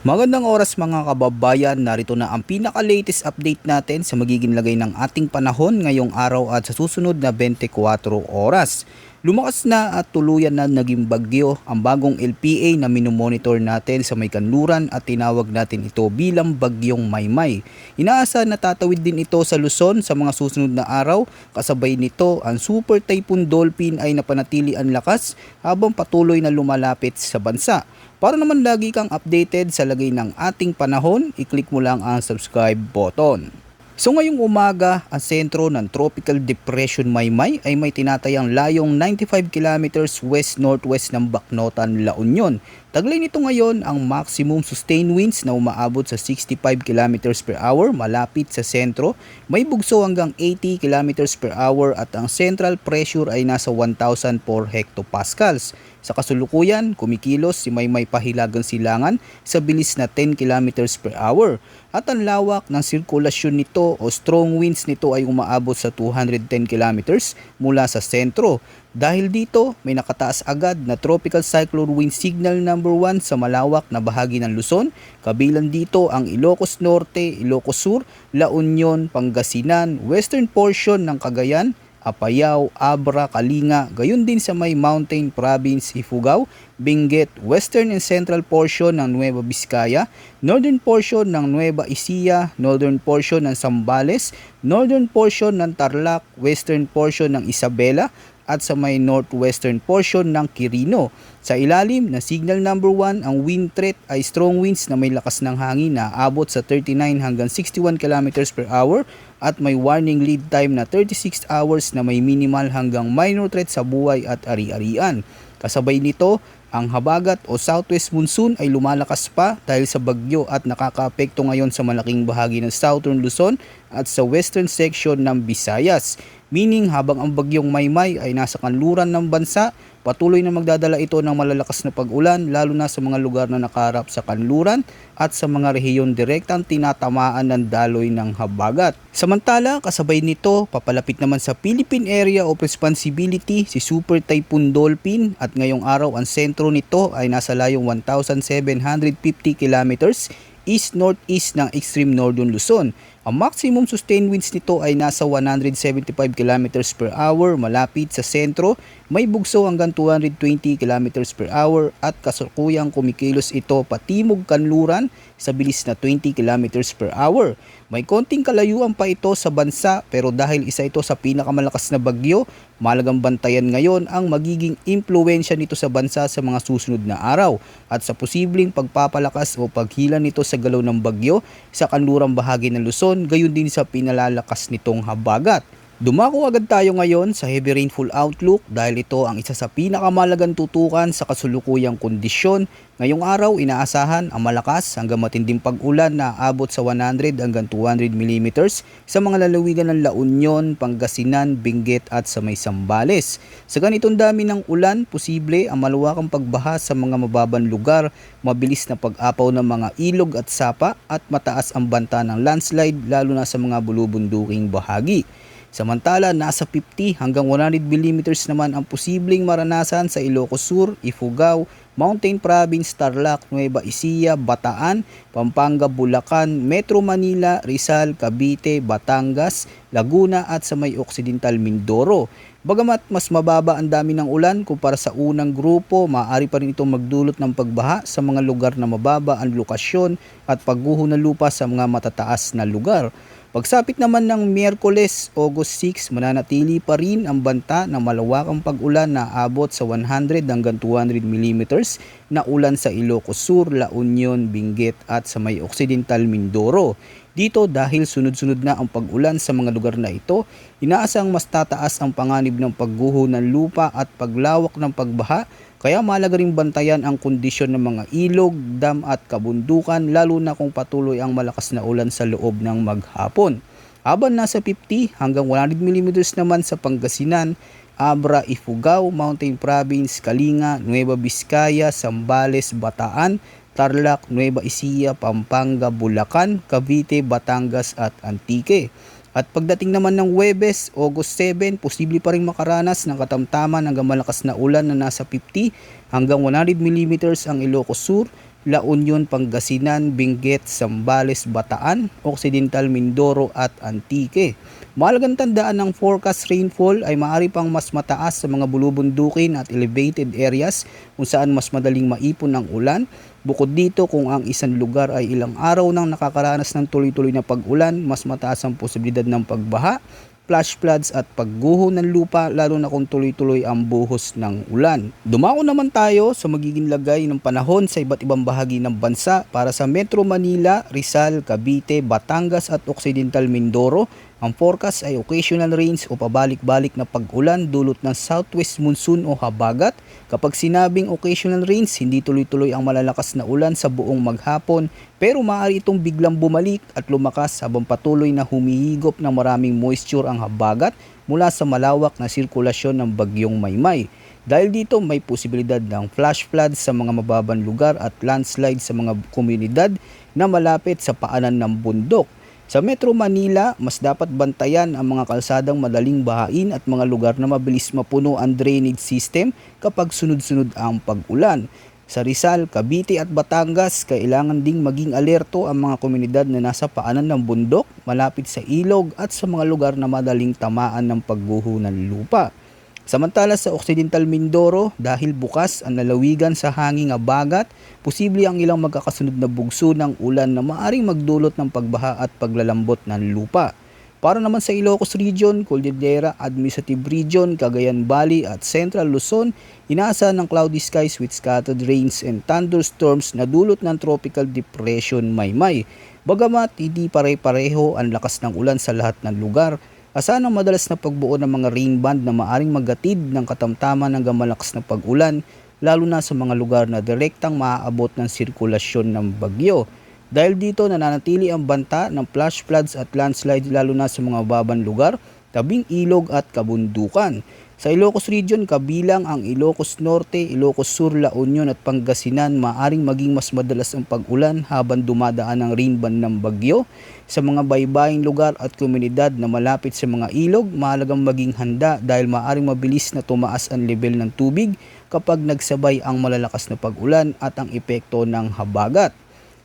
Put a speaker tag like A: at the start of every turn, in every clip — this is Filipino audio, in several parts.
A: Magandang oras mga kababayan, narito na ang pinaka-latest update natin sa magiging lagay ng ating panahon ngayong araw at sa susunod na 24 oras. Lumakas na at tuluyan na naging bagyo ang bagong LPA na minomonitor natin sa may kanluran at tinawag natin ito bilang bagyong Maymay. Inaasa na tatawid din ito sa Luzon sa mga susunod na araw. Kasabay nito, ang Super Typhoon Dolphin ay napanatili ang lakas habang patuloy na lumalapit sa bansa. Para naman lagi kang updated sa lagay ng ating panahon, i-click mo lang ang subscribe button. So ngayong umaga, ang sentro ng Tropical Depression Maymay ay may tinatayang layong 95 kilometers west-northwest ng Bacnotan, La Union. Taglay nito ngayon ang maximum sustained winds na umaabot sa 65 kilometers per hour malapit sa sentro. May bugso hanggang 80 kilometers per hour at ang central pressure ay nasa 1,004 hectopascals. Sa kasulukuyan, kumikilos si Maymay Pahilagang Silangan sa bilis na 10 kilometers per hour. At ang lawak ng sirkulasyon nito o strong winds nito ay umaabot sa 210 kilometers mula sa sentro. Dahil dito, may nakataas agad na Tropical Cyclone Wind Signal number 1 sa malawak na bahagi ng Luzon. Kabilang dito ang Ilocos Norte, Ilocos Sur, La Union, Pangasinan, western portion ng Cagayan, Apayao, Abra, Kalinga, gayon din sa may Mountain Province, Ifugao, Benguet, western and central portion ng Nueva Vizcaya, northern portion ng Nueva Ecija, northern portion ng Zambales, northern portion ng Tarlac, western portion ng Isabela, at sa may northwestern portion ng Quirino. Sa ilalim na signal number 1, ang wind threat ay strong winds na may lakas ng hangin na abot sa 39 hanggang 61 kilometers per hour at may warning lead time na 36 hours na may minimal hanggang minor threat sa buhay at ari-arian. Kasabay nito, ang habagat o southwest monsoon ay lumalakas pa dahil sa bagyo at nakakaapekto ngayon sa malaking bahagi ng southern Luzon at sa western section ng Visayas. Meaning habang ang bagyong Maymay ay nasa kanluran ng bansa, patuloy na magdadala ito ng malalakas na pag-ulan lalo na sa mga lugar na nakaharap sa kanluran at sa mga rehiyon direktang tinatamaan ng daloy ng habagat. Samantala, kasabay nito, papalapit naman sa Philippine Area of Responsibility si Super Typhoon Dolphin at ngayong araw ang sentro nito ay nasa layong 1,750 kilometers east-northeast ng extreme northern Luzon. Ang maximum sustained winds nito ay nasa 175 kilometers per hour malapit sa sentro, may bugso hanggang 220 kilometers per hour at kasalukuyang kumikilos ito patimog kanluran sa bilis na 20 kilometers per hour. May konting kalayuan pa ito sa bansa pero dahil isa ito sa pinakamalakas na bagyo, malagang bantayan ngayon ang magiging impluwensya nito sa bansa sa mga susunod na araw at sa posibleng pagpapalakas o paghila nito sa galaw ng bagyo sa kanlurang bahagi ng Luzon, gayon din sa pinalalakas nitong habagat. Dumako agad tayo ngayon sa heavy rainfall outlook dahil ito ang isa sa pinakamalagang tutukan sa kasulukuyang kondisyon. Ngayong araw inaasahan ang malakas hanggang matinding pag-ulan na aabot sa 100 hanggang 200 mm sa mga lalawigan ng La Union, Pangasinan, Benguet at sa may Zambales. Sa ganitong dami ng ulan, posible ang malawakang pagbaha sa mga mababang lugar, mabilis na pag-apaw ng mga ilog at sapa at mataas ang banta ng landslide lalo na sa mga bulubunduking bahagi. Samantala, nasa 50 hanggang 100 mm naman ang posibleng maranasan sa Ilocos Sur, Ifugao, Mountain Province, Tarlac, Nueva Ecija, Bataan, Pampanga, Bulacan, Metro Manila, Rizal, Cavite, Batangas, Laguna at sa may Occidental Mindoro. Bagamat mas mababa ang dami ng ulan kumpara sa unang grupo, maaari pa rin itong magdulot ng pagbaha sa mga lugar na mababa ang lokasyon at pagguho ng lupa sa mga matataas na lugar. Pagsapit naman ng Miyerkules, August 6, mananatili pa rin ang banta ng malawakang pag-ulan na abot sa 100 hanggang 200 mm na ulan sa Ilocos Sur, La Union, Benguet at sa may Occidental Mindoro. Dito dahil sunod-sunod na ang pag-ulan sa mga lugar na ito, inaasang mas tataas ang panganib ng pagguho ng lupa at paglawak ng pagbaha. Kaya mahalaga ring bantayan ang kondisyon ng mga ilog, dam at kabundukan lalo na kung patuloy ang malakas na ulan sa loob ng maghapon. Habang nasa 50 hanggang 100 mm naman sa Pangasinan, Abra, Ifugao, Mountain Province, Kalinga, Nueva Vizcaya, Zambales, Bataan, Tarlac, Nueva Ecija, Pampanga, Bulacan, Cavite, Batangas at Antique. At pagdating naman ng Huwebes, August 7, posible pa rin makaranas ng katamtaman hanggang malakas na ulan na nasa 50 hanggang 100 mm ang Ilocos Sur, La Union, Pangasinan, Benguet, Zambales, Bataan, Occidental Mindoro at Antique. Mahalagang tandaan ng forecast rainfall ay maaari pang mas mataas sa mga bulubundukin at elevated areas kung saan mas madaling maipon ang ulan. Bukod dito, kung ang isang lugar ay ilang araw nang nakakaranas ng tuloy-tuloy na pag-ulan, mas mataas ang posibilidad ng pagbaha, flash floods at pagguho ng lupa, lalo na kung tuloy-tuloy ang buhos ng ulan. Dumako naman tayo sa magiging lagay ng panahon sa iba't ibang bahagi ng bansa para sa Metro Manila, Rizal, Cavite, Batangas at Occidental Mindoro. Ang forecast ay occasional rains o pabalik-balik na pag-ulan dulot ng southwest monsoon o habagat. Kapag sinabing occasional rains, hindi tuloy-tuloy ang malalakas na ulan sa buong maghapon, pero maaari itong biglang bumalik at lumakas habang patuloy na humihigop ng maraming moisture ang habagat mula sa malawak na sirkulasyon ng bagyong Maymay. Dahil dito, may posibilidad ng flash flood sa mga mababang lugar at landslide sa mga komunidad na malapit sa paanan ng bundok. Sa Metro Manila, mas dapat bantayan ang mga kalsadang madaling bahain at mga lugar na mabilis mapuno ang drainage system kapag sunod-sunod ang pag-ulan. Sa Rizal, Cavite at Batangas, kailangan ding maging alerto ang mga komunidad na nasa paanan ng bundok, malapit sa ilog at sa mga lugar na madaling tamaan ng pagguho ng lupa. Samantala sa Occidental Mindoro, dahil bukas ang lalawigan sa hanging habagat, posible ang ilang magkakasunod na bugso ng ulan na maaring magdulot ng pagbaha at paglalambot ng lupa. Para naman sa Ilocos Region, Cordillera Administrative Region, Cagayan Valley at Central Luzon, inaasahan ng cloudy skies with scattered rains and thunderstorms na dulot ng Tropical Depression Maymay. Bagamat hindi pare-pareho ang lakas ng ulan sa lahat ng lugar, asahan ang madalas na pagbuo ng mga rain band na maaring maghatid ng katamtaman hanggang malakas na pag-ulan, lalo na sa mga lugar na direktang maaabot ng sirkulasyon ng bagyo. Dahil dito, nananatili ang banta ng flash floods at landslide lalo na sa mga babang lugar, tabing ilog at kabundukan. Sa Ilocos Region, kabilang ang Ilocos Norte, Ilocos Sur, La Union at Pangasinan, maaring maging mas madalas ang pag-ulan habang dumadaan ang rain band ng bagyo. Sa mga baybaying lugar at komunidad na malapit sa mga ilog, mahalagang maging handa dahil maaring mabilis na tumaas ang level ng tubig kapag nagsabay ang malalakas na pag-ulan at ang epekto ng habagat.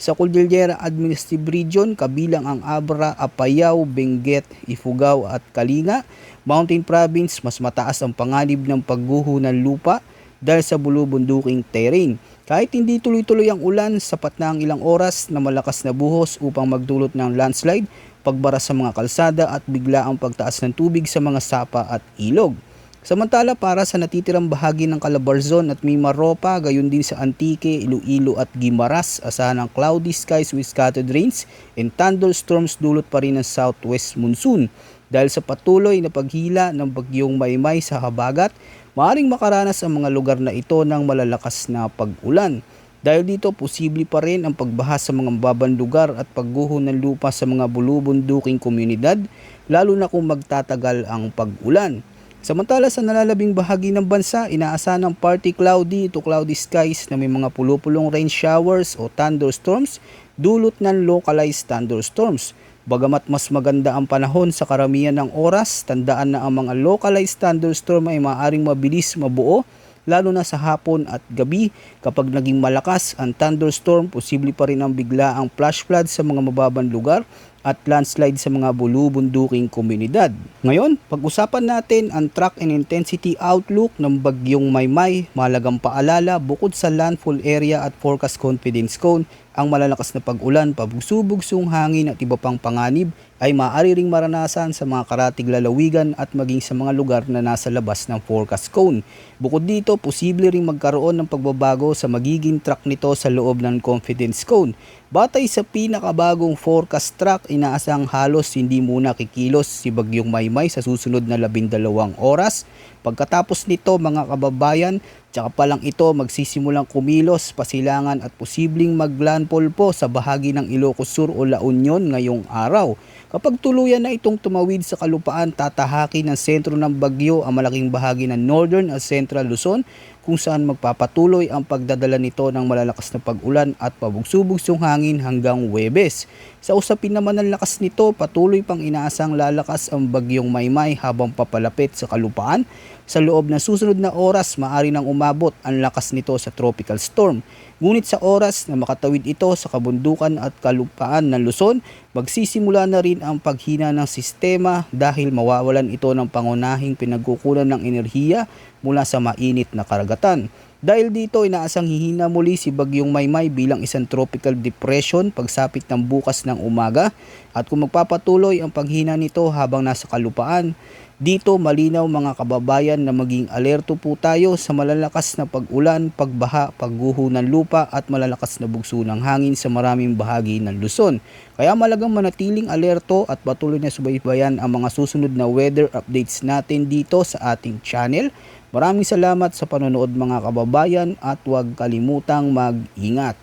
A: Sa Cordillera Administrative Region, kabilang ang Abra, Apayao, Benguet, Ifugao at Kalinga, Mountain Province, mas mataas ang panganib ng pagguho ng lupa dahil sa bulubunduking terrain. Kahit hindi tuloy-tuloy ang ulan, sapat na ang ilang oras na malakas na buhos upang magdulot ng landslide, pagbara sa mga kalsada at bigla ang pagtaas ng tubig sa mga sapa at ilog. Samantala para sa natitirang bahagi ng Calabarzon at Mimaropa, gayon din sa Antique, Iloilo at Guimaras, asahan ng cloudy skies with scattered rains and thunderstorms dulot pa rin ng southwest monsoon. Dahil sa patuloy na paghila ng bagyong Maymay sa habagat, maaaring makaranas ang mga lugar na ito ng malalakas na pag-ulan. Dahil dito, posible pa rin ang pagbaha sa mga mababang lugar at pagguho ng lupa sa mga bulubunduking komunidad, lalo na kung magtatagal ang pag-ulan. Samantala sa nalalabing bahagi ng bansa, inaasahan ng partly cloudy to cloudy skies na may mga pulupulong rain showers o thunderstorms dulot ng localized thunderstorms. Bagamat mas maganda ang panahon sa karamihan ng oras, tandaan na ang mga localized thunderstorm ay maaaring mabilis mabuo lalo na sa hapon at gabi. Kapag naging malakas ang thunderstorm, posible pa rin ang bigla ang flash flood sa mga mababang lugar at landslide sa mga bulubunduking komunidad. Ngayon, pag-usapan natin ang track and intensity outlook ng bagyong Maymay. Mahalagang paalala, bukod sa landfall area at forecast confidence cone, ang malalakas na pag-ulan, pabugso-bugsong hangin at iba pang panganib ay maaari ring maranasan sa mga karatig lalawigan at maging sa mga lugar na nasa labas ng forecast cone. Bukod dito, posible ring magkaroon ng pagbabago sa magiging track nito sa loob ng confidence cone. Batay sa pinakabagong forecast track, inaasang halos hindi muna kikilos si bagyong Maymay sa susunod na 12 oras. Pagkatapos nito mga kababayan, tsaka pa lang ito magsisimulang kumilos, pasilangan at posibleng maglandfall po sa bahagi ng Ilocos Sur o La Union ngayong araw. Kapag tuluyan na itong tumawid sa kalupaan, tatahaki ng sentro ng bagyo ang malaking bahagi ng Northern at Central Luzon, kung saan magpapatuloy ang pagdadala nito ng malalakas na pag-ulan at pabugso-bugsong hangin hanggang Huwebes. Sa usapin naman ng lakas nito, patuloy pang inaasang lalakas ang bagyong Maymay habang papalapit sa kalupaan. Sa loob ng susunod na oras, maaari nang umabot ang lakas nito sa tropical storm. Ngunit sa oras na makatawid ito sa kabundukan at kalupaan ng Luzon, magsisimula na rin ang paghina ng sistema dahil mawawalan ito ng pangunahing pinagkukunan ng enerhiya mula sa mainit na karagatan. Dahil dito, inaasang hihina muli si Bagyong Maymay bilang isang tropical depression pagsapit ng bukas ng umaga. At kung magpapatuloy ang paghina nito habang nasa kalupaan, dito malinaw mga kababayan na maging alerto po tayo sa malalakas na pag-ulan, pagbaha, pagguho ng lupa at malalakas na bugso ng hangin sa maraming bahagi ng Luzon. Kaya malagang manatiling alerto at patuloy na subaybayan ang mga susunod na weather updates natin dito sa ating channel. Maraming salamat sa panonood mga kababayan at huwag kalimutang mag-ingat.